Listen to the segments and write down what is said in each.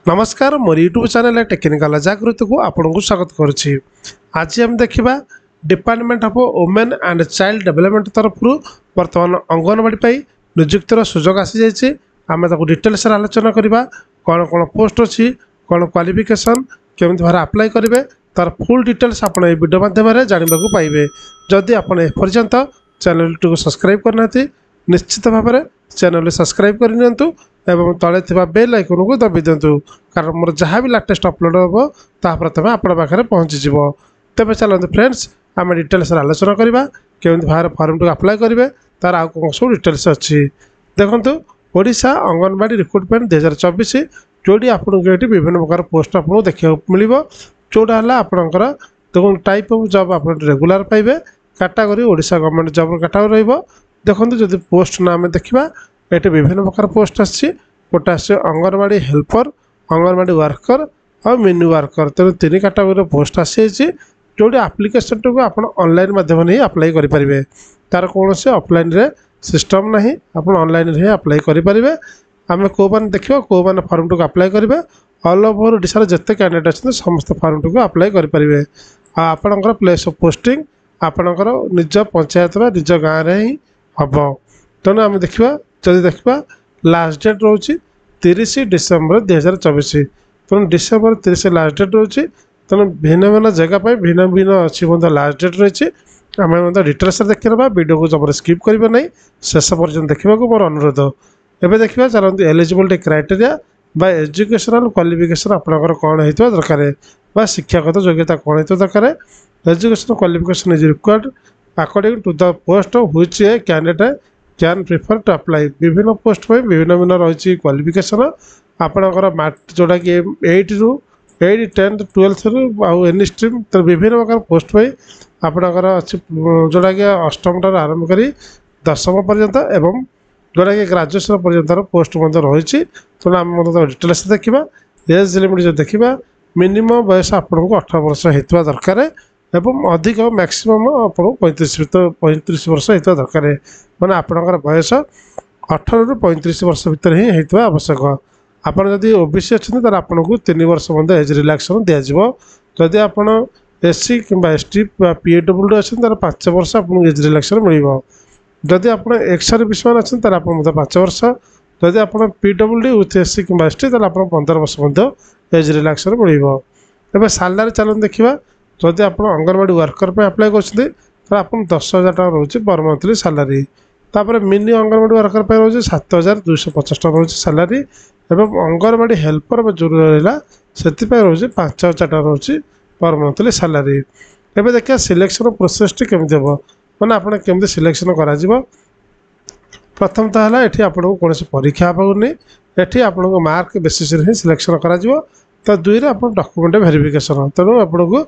नमस्कार मोर YouTube channel technical जागृति को आपन को स्वागत करुच्ची। आज हम देखा department of women and child development तरफ बर्तमान अंगनवाड़ी पर निजुक्तिर सुजोग आसी जाइए। आम डिटेल्स आलोचना करवा कौन कौन पोस्ट अच्छी कौन क्वालिफिकेशन केमी भाव अप्लाई करेंगे तार फुल डिटेल्स आप वीडियो माध्यम जानवा पाइबे। जदि आप एपर्यंत चैनल टी सब्सक्राइब करना निश्चित भाव में चैनल सब्सक्राइब करनी एवं तले बेल आइकन को दबी दिंतु कारण मोर जहाँ भी लेटेस्ट अपलोड हम ता प्रथम आपण पाखे पहुँचीज। तेज चलते फ्रेंड्स आम डिटेल्स आलोचना करवा केमी भाव फॉर्म टी अप्लाई करेंगे तार आउ कौन सब डिटेल्स अच्छी देखो। ओडिशा अंगनवाड़ी रिक्रुटमेंट 2024 जोड़ी आपको ये विभिन्न प्रकार पोस्ट आपको देखा मिल जोटा है आपंकर देखो टाइप ऑफ जॉब आप रेगुलर पाइबे category Odisha government job category देखो। जब पोस्ट ना आम देखा ये विभिन्न प्रकार पोस्ट आसी गोटे आस अंगनवाड़ी हेल्पर अंगनवाड़ी वर्कर और मिनी वर्कर तेणु तीन कैटेगरी पोस्ट आसी जोटी आप्लिकेसन टी आप ऑनलाइन माध्यम ही अप्लाई करेंगे तार कौन से ऑफलाइन रे सिस्टम ना आप ऑनलाइन रे अप्लाई करेंगे। आम कौ मैंने देखा कौ मैंने फॉर्म टी अप्लाई करेंगे ऑल ओवर ओडिशा जिते कैंडिडेट अच्छे समस्त फॉर्म टी अप्लाई करेंगे। आपणकर प्लेस ऑफ पोस्टिंग आपणकर निज पंचायत निज गाँव में ही हम तेणु आम देखा जदि देखा लास्ट डेट रोचे 30 डिसेम्बर 2024 तेणु डिसेम्बर 30 लास्ट डेट रोचे तेणु भिन्न भिन्न जगह भिन्न भिन्न अच्छी लास्ट डेट रही आम डिटेल्स देखी ना वीडियो को जब स्किप करेंगे ना शेष पर्यटन देखा मोर अनुरोध। एवं देखा चलते एलिजिबिलिटी क्राइटेरिया बा एजुकेशनल क्वालिफिकेशन आपंकर कौन होता दरकार शिक्षागत योग्यता कौन होता दरकार educational qualification is required according to the post which a candidate can prefer to apply. विभिन्न पोस्ट पर भिन्न भिन्न रही क्वालिफिकेशन आपणकर जोटा कि 8 ରୁ 8 10 12 रु आउ एनी स्ट्रीम तो विभिन्न प्रकार पोस्ट पर आपणकर अच्छी जोटा कि अष्टम ठार आरंभ कर 10वीं पर्यंत एवं जोटा कि ग्रेजुएशन पर्यंत पोस्ट रही तेणु आम डिटेल्स देखा एज लिमिट जो देखा मिनिमम बयस आपको 18 वर्ष होता दरकार एवं अधिक मैक्सिमम आपको 35 वर्ष होता दरकार मैंने आपणकर बयस 18 ରୁ 35 वर्ष भितर ही होता आवश्यक। आपड़ जदि ओबीसी अच्छे तो आपको 3 वर्ष एज रिलैक्सेशन दिज्व जदि आप एससी कि एसटी पीएडब्ल्यू अच्छे तो 5 वर्ष आपको एज रिलैक्सेशन मिल जदि आप एक्स सर्विस मैन अच्छे तो आप 5 वर्ष जदि आप पीडब्ल्यू विथ एससी कि एसटी तो आप 15 वर्ष एज रिलैक्सेशन मिल। एवं सालारी चलन देखा जदि आप अंगनवाड़ी वर्कर पे अप्लाई कर आप 10,000 टका रोचे पर मंथली सालारी तापर मिनी अंगनवाड़ी वर्कर पे रोचे 7,250 टका रोचे सालारी एवं अंगनवाड़ी हेल्पर जो रहा से रोचे 5,000 टका रोचे पर मंथली सालारी। एवं देखिए सिलेक्शन प्रोसेस टी केमती हम मैंने आपड़ केमती सिलेक्शन कर प्रथमतः है ये आपको कौन परीक्षा नहीं ये आपको मार्क बेसिस ही सिलेक्शन कर तो 2 रे आप डॉक्यूमेंट वेरिफिकेशन तेणु आपको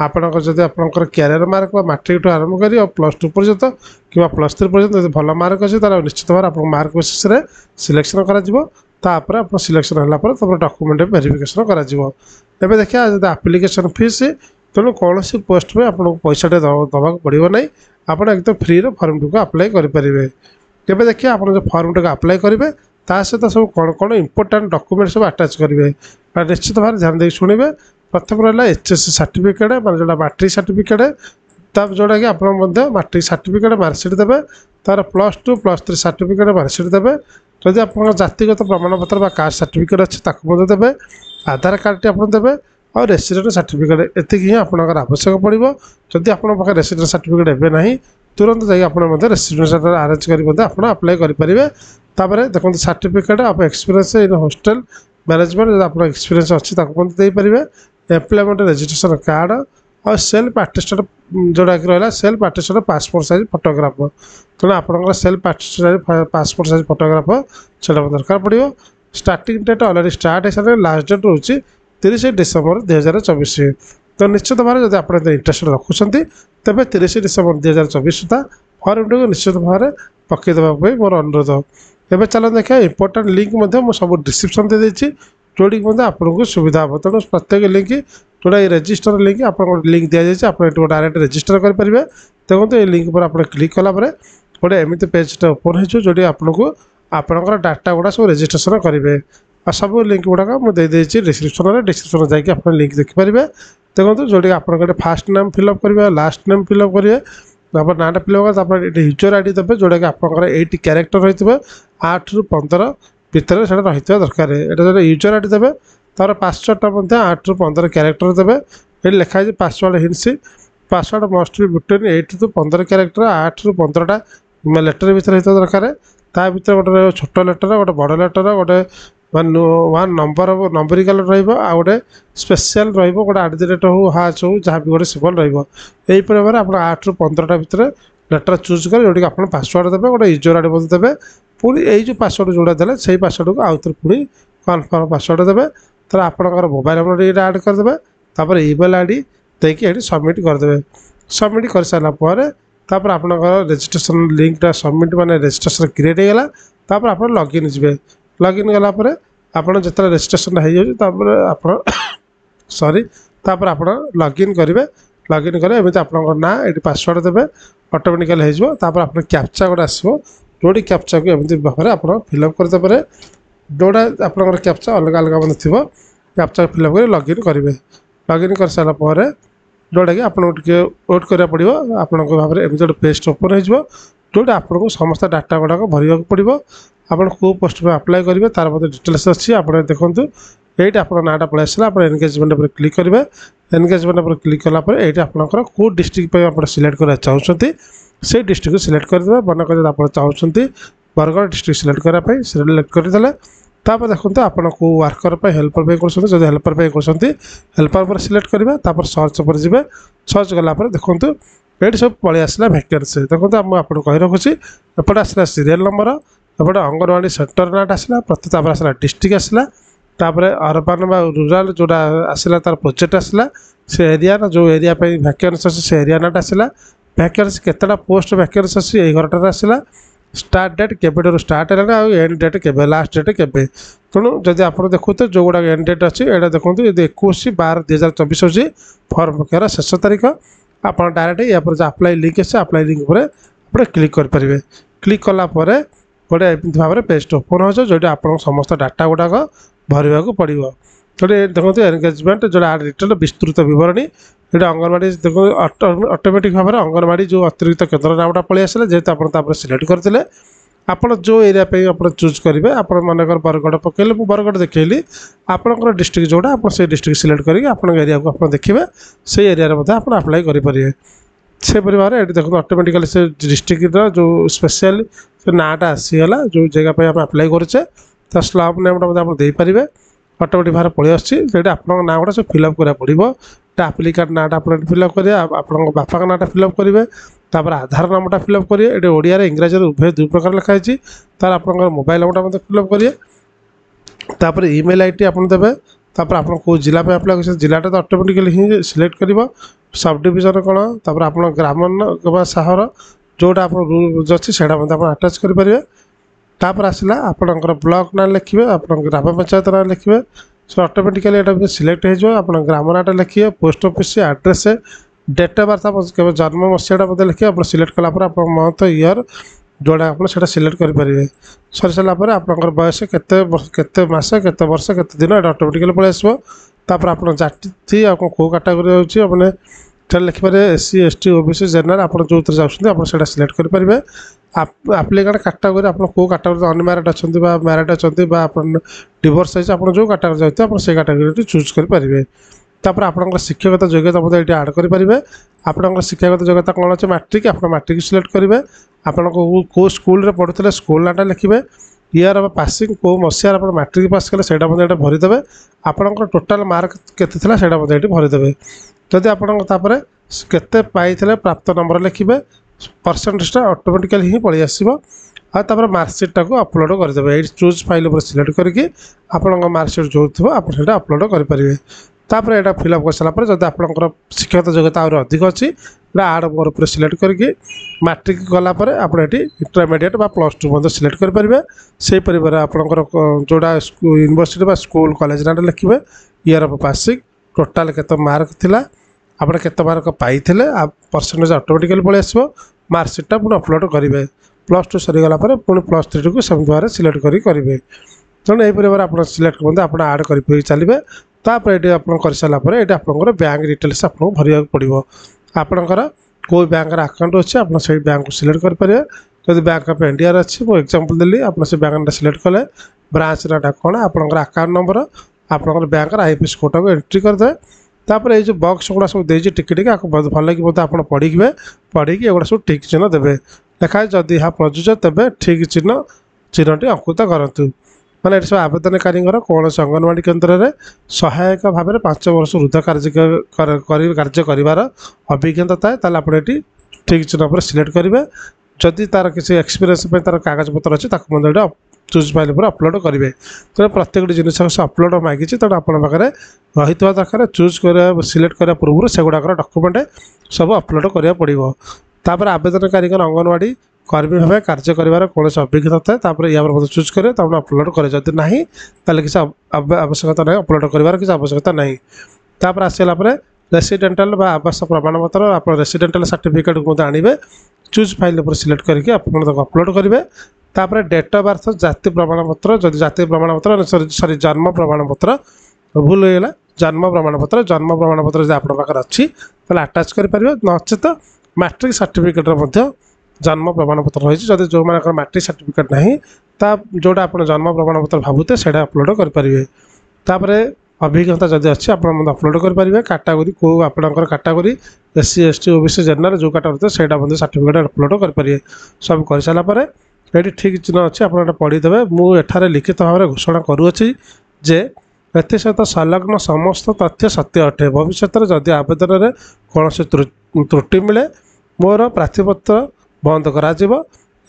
आपंकर जब आपंकर क्यारियर मार्क मैट्रिक टू आरंभ कर +2 पर्यंत कि +3 पर्यंत भल मार्क अच्छे तो निश्चित भाव आप मार्क बेसिस सिलेक्शन कर आप सिलेक्शन है डॉक्यूमेंट वेरिफिकेशन कर। देखिए जब एप्लिकेशन फीस तेणु कौन सी पोस्ट में आपको पैसा दवा पड़ो ना आप एकदम फ्री फॉर्म टी अप्लाई करेंगे। केवे देखिए आप जो फॉर्म टी अप्लाई करेंगे ता सहित सब कौन कौन इंपोर्टाट डॉक्यूमेंट सब अटैच करेंगे निश्चित भाव ध्यान देकर शुणवे। प्रथम रहा एचएससी सर्टिफिकेट मैं जो मैट्रिक सर्टिफिकेट तब जोटा कि आप मैट्रिक सर्टिफिकेट मार्कसीट देवे तार +2 +3 सर्टिफिकेट मार्कसीट देवे जदि आप जातिगत प्रमाणपत्र कास्ट सर्टिफिकेट अच्छे देवे आधार कार्ड टी आप देवे और रेसिडेंट सर्टिफिकेट एति ही आपंकर आवश्यक पड़ो। जदि आप रेसिडेंट सर्टिफिकेट एवं ना तुरंत जाइए रेसिडेंट सर्टिफिकेट आरेंज कर अप्लाई करेंगे। तापर देखो सर्टिफिकेट आप एक्सपीरियंस इन हॉस्टल मैनेजमेंट आप एक्सपीरियंस अच्छी देपारे एम्प्लॉयमेंट रजिस्ट्रेशन कार्ड और सेल्फ अटेस्टेड जोटा कि रहा self attested passport size photograph तेणु आपंकर self attested passport size photograph से दरकार पड़ो। स्टार्टिंग डेट अलरेडी स्टार्ट हो सारे लास्ट डेट रोचे 30 डिसेम्बर 2024 तो निश्चित भाव जब आप इंटरेस्ट रखुंट तेज 30 डिसेम्बर 2024 सुधा फॉर्म टी निश्चित भाव में पकईदेवाई मोर अनुरोध। एवं चलो देखा इंपोर्टाट लिंक सब डिस्क्रिप्शन दे देती जोटी आपको सुविधा हम तेणु प्रत्येक लिंक जोटा रजिस्टर लिंक आप लिंक दि जाए आप डायरेक्ट रजिस्टर करेंगे। देखो ये लिंक पर आप क्लिक कलापर गोटे एमती पेजटा ओपन हो जोटी आपको आपंकर डाटा गुड़ा सब रजिस्ट्रेशन करेंगे सब लिंक गुड़ाक मुझे डिस्क्रिप्शन जाकि आप लिंक देखिपारे। देखो जो आप फास्ट नेम फिलअप करेंगे लास्ट नेम फिलअप करेंगे आप नाटा फिलअप कर यूजर आईडी देते जोटा कि आपंकर 8 क्यारेक्टर रही है 8 ରୁ 15 भितर से रही दरकार यहाँ जो यूजर आईडी देते तार पासवर्डटा 8 ରୁ 15 क्यारेक्टर देते ये लिखाई password hints password must be between 8 ରୁ 15 क्यारेक्टर 8 ରୁ 15टा लेटर भितर रही दरकार ता भर गोटे छोट लेटर गोटे बड़ लेटर गोटे वन नंबर नंबरिकाल रोटे स्पेशल रोटे @ हो हाच हो जहाँ भी गोटे सिम्बल रही भाव आप 8 ରୁ 15टा भितर लेटर चूज कर जोटी आप पासवर्ड देते गोटे यूजर आईडी बोलते देते पुणी यही पासवर्ड जोड़ा देते से पासवर्ड को आउ थे पुणी कन्फर्म पासवर्ड देते तर आपंकर मोबाइल नंबर ये आड करदे तापर इमेल आईडी देकी ये सबमिट करदे सबमिट कर सारापर तापर आपंकर रजिस्ट्रेशन लिंकटा सबमिट माने रजिस्ट्रेशन क्रिएट होगा तापर आप लॉगिन जी लॉगिन गलापर आपड़ जो रजिस्ट्रेशन हो सॉरी तापर आप लॉगिन करेंगे लॉगिन करें एमती आप ना ये पासवर्ड देवे ऑटोमेटिकली होपर आप कैप्चा गोटे आसो जोटी कैप्चा को एमती भाव में आप फिलअप करदे जोड़ा आप कैप्चा अलग अलग मतलब थी कैप्चा फिलअप कर लॉगिन करेंगे लॉगिन कर सारापर जोटा कि आपको वेट करा पड़ो आपण भाव में एमती गोटे पेज ओपन हो जोटा आपको समस्त डाटा गुड़ाक भरवा पड़ो आप पोस्ट में अप्लाई करेंगे तार मध्य डिटेल्स अच्छी आप देखो ये आप नाटा पलि आसला आप एनगेजमेंट पर क्लिक करेंगे एनगेजमेंट पर क्लिक कलापर ये आपंकर कौ डिस्ट्रिक्ट आप सिलेक्ट करना चाहते से डिस्ट्रिक्ट को सिलेक्ट करदे मनक आप चाहते बरगढ़ डिस्ट्रिक्ट सिलेक्ट करने सिलेक्ट करदे तापर देखो आपन को वर्कर पे हेल्पर पे कर हेल्पर पे कर हेल्पर पर सिलेक्ट करेंगे सर्च पर जी सर्च गलापर देखो ये सब पलि आसला भैकेंसी देखो आपको कही रखुच्छी एपटे आसला सीरियल नंबर एपटे अंगनवाड़ी सेंटर नाट आसला प्रति आसला डिस्ट्रिक्ट आसला तापर अर्बान बा रूराल जोड़ा आसला तार प्रोजेक्ट आसला से एरिया जो एरिया भैकेंसी अच्छे से एरिया नाट आसला भैकेंसी केतटा पोस्ट भैकेंसी अच्छी यही घरटार आसला स्टार्ट डेट केबेटर स्टार्ट है एंड डेट के लास्ट डेट के तेणु जदि आप देखते जो गुड़ा एंड डेट अच्छी यहाँ देखो 21/12/2024 हूँ फर्म पकेर शेष तारीख आप डायरेक्ट या पर अप्लाई लिंक आसे अप्लाई लिंक पर आप क्लिक करेंगे क्लिक कलापर गोटे एमती भाव में पेज ओपन हो जो आप समस्त डाटा गुड़ाक भरवा पड़ो जो देखो एनगेजमेंट जो डिटेल विस्तृत बरणी ये अंगनवाड़ी देखो ऑटोमेटिक भाव में अंगनवाड़ी जो अतिरिक्त केन्द्र नामटा पलि आसला जेहेतु आप सिलेक्ट करते आपड़ जो एरिया आप चूज करेंगे आप मनकर बरगढ़ पकड़े मुझे बरगढ़ देखली आपंकर डिस्ट्रिक्ट जोड़ा आप डिस्ट्रिक्ट सिलेक्ट करके आप एरिया को आप देखिए से एरिया आप अप्लाई करेंगे से परिवार ये देखो ऑटोमेटिकली से डिस्ट्रिक्ट जो स्पेशल से नाटा आसीगला जो जगह आप अप्लाई करें तो स्लम नेमटा आप देपारे ऑटोमेटिक भाव पलि आसटा आप ना गुड़ा सब फिलअप करा पड़ो आप्लिकाट नाटा आप फिलअप करेंगे आप बापा नाटा फिलअप करेंगे तापर आधार नंबरटा फिलअप करेंगे ये ओडिया इंग्राजी उभय दुई प्रकार लिखाई तार आप मोबाइल नंबरटा फिलअप करेंगे तापर ईमेल आईडी आप देवे तापर आप जिला पे अप्लाई कर जिलाटा तो ऑटोमेटिकली ही सिलेक्ट कर सब डिविजन कौन तापर आप ग्राम सहर जोटा आप रूल अच्छी से आटाच करेंगे तापर आसला आपंकर ब्लॉक ना लिखे आप ग्राम पंचायत ना लिखे सो ऑटोमेटिकली ये सिलेक्ट हो ग्राम नाटा लिखिए post office address date of birth के जन्म मसीहाटा लिखिए आप सिलेक्ट कलापर आप मंथ ईयर जोड़ा आप सिलेक्ट करेंगे सरी सारापर आपंकर बयस केते मास केते वर्ष केते दिन ये ऑटोमेटिकली पलि आसो तापर आप जाति कौ कैटेगरी होने लिखिपारे SC ST OBC जेनरल आप जो जाऊँच आप सिलेक्ट करेंगे आप्लिकेंट कैटेगरी आप कौ कैटेगरी अनमैरिड अच्छा मैरिड अच्छा आप डिवोर्स होती आप जो कैटेगरी जाते आप से कैटेगरी चूज करेंगे तापर आपंकर शिक्षागत योग्यता ये आड करेंगे आपंकर शिक्षागत योग्यता कौन अच्छे मैट्रिक आप मैट्रिक सिलेक्ट करेंगे आपन को स्कूल पढ़ुते स्कूल नाटा लिखे ईयर ऑफ पासिंग कौ मसीहार आप मैट्रिक पास कले से भरीदे आपंकर टोटाल मार्क केते से भरीदे जदि आपंकर केते पाइले प्राप्त नंबर लिखे परसेंटेजटा ऑटोमेटिकली ही पलि आसो आपर मार्कसीटा को अपलोड करदे ये चूज फाइल पर सिलेक्ट करके आप मार्कसीट जो थो आप अपलोड करेंगे तापर यहाँ फिलअप कर सारापर जब आपंकर शिक्षागत योग्यता आहुरी अधिक अच्छी आड मोर पर सिलेक्ट करके मैट्रिक गलापर आप इंटरमीडिएट +2 सिलेक्ट करेंगे से परिवार आपंकर जोड़ा यूनिवर्सिटी स्कूल कॉलेज नाटा लिखे ईयर ऑफ पासिंग टोटाल केते मार्क थिला आप केते मार्क पाई परसेंटेज ऑटोमेटिकली पलि आसो मार्कसीटा पुणी अपलोड करेंगे +2 सरीगला पुणी +3 को सेम भाव में सिलेक्ट करेंगे तेणु यहीपरि भाव आप सिलेक्ट करते आप आड कर चलिए तापर ये आप कर सारापर ये आपंकर बैंक डिटेल्स आपको भरवा पड़ो आपणकर कौ बैंक आकाउंट अच्छे आप बैंक को सिलेक्ट करेंगे जब बैंक ऑफ इंडिया अच्छी मुझे एग्जांपल देली आप से बैंक सिलेक्ट कले ब्रांच नाटा कौन आपंकर अकाउंट नंबर आपंकर बैंक आईपीएस कोड को एंट्री करदे तापर ये जो बॉक्स गुड़ा सब देती टिके टिके भल कि आप पढ़ी पढ़ी एगुड़ा सब ठीक चिन्ह देवे देखा जदि यहाँ प्रযোज्य तेज ठीक चिन्हटी अंकित करूँ मैंने सब आवेदनकारी कौन से अंगनवाड़ी केन्द्र में सहायक भाव में 5 वर्ष ऊर्ध्व कार्य कर अभिज्ञता थाए आप ठीक चिन्ह पर सिलेक्ट करेंगे जदि तार किसी एक्सपीरियंस तार कागज पत्र अच्छे चूज फाइल पर अपलोड करेंगे तेनाली प्रत्येक जिनस से अपलोड मांगी तेणु आपरे रही दरकार चूज कर सिलेक्ट करने पूर्व से गुड़ाक डॉक्यूमेंट सब अपलोड करा पड़ो तापर आवेदनकारी अंगनवाड़ी कर्मी भाव कार्य कर कौन से अभिज्ञता थाए या चूज करें अपलोड करें जदि ना किसी आवश्यकता ना अपलोड कर किसी आवश्यकता ना तापर आसापर रेसिडेंटाल आवास प्रमाणपत्र आप रेसिडेंटाल सर्टिफिकेट को आने चूज फाइल पर सिलेक्ट करके अपलोड करेंगे तापर डेट ऑफ बर्थ जाति प्रमाणपत्र जदि जाति प्रमाणपत्र सॉरी जन्म प्रमाणपत्र भूल होगा जन्म प्रमाणपत्र जब आप अच्छी आटाच करेंगे नचेत मैट्रिक सर्टिफिकेट जन्म प्रमाणपत्र रही जदि जो मान मैट्रिक सर्टिफिकेट ना जोटा आप जन्म प्रमाणपत्र भावुते से अपलोड करेंगे तापर अभिज्ञता जदि अच्छी आप अपलोड करेंगे कैटेगरी को आपंकर category SC ST OBC general जो कैटेगरी से सर्टिफिकेट अपलोड करेंगे सब कर सारापर ये ठीक चिन्ह अच्छे आप पढ़ीदे मुझे लिखित भाव में घोषणा करुँची जे एसत संलग्न समस्त तथ्य सत्य अटे भविष्य में जदि आवेदन में कौन से त्रुटि मिले मोर प्रार्थीपत्र बंद करा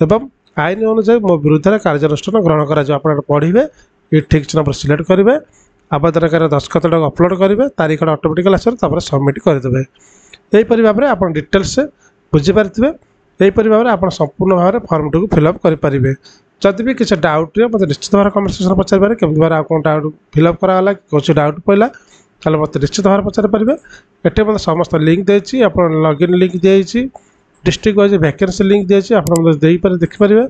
एवं आईन अनुसार मो विरुद्ध में कार्यानुष्ठान ग्रहण कर पढ़े ये ठीक चिन्ह पर सिलेक्ट करेंगे आवेदनकार दस्खत अपलोड करेंगे तारीख ऑटोमेटिकल आसर सबमिट करदे यहीपरि भाव में आप डिटेल्स बुझीपारे यहीपरि भाव में आप संपूर्ण भाव में फर्म टी फिलअप करेंगे जदि भी किसी डाउट मतलब निश्चित भाव कमेंट सेक्शन पचार पारे केमी भाव कौन डाउट फिलअप कराला कौन डाउट पड़ा ताले मत निश्चित भाव पचार पारे ये मतलब समस्त लिंक देती आप लॉगिन लिंक दिखाई डिस्ट्रिक्ट वाइज वैकेंसी लिंक दिखाई आप देखिपारे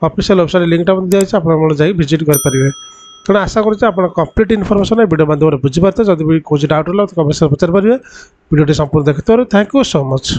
ऑफिशियल वेबसाइट लिंकटा दिखाई आप जाए विजिट करेंगे तेणु आशा करूँ कंप्लीट इनफॉरमेशन वीडियो माध्यम बुझीपारे जब भी कौन डाउट है कमेंट सेक्शन पचार पारे वीडियो संपूर्ण देखते थैंक यू सो मच।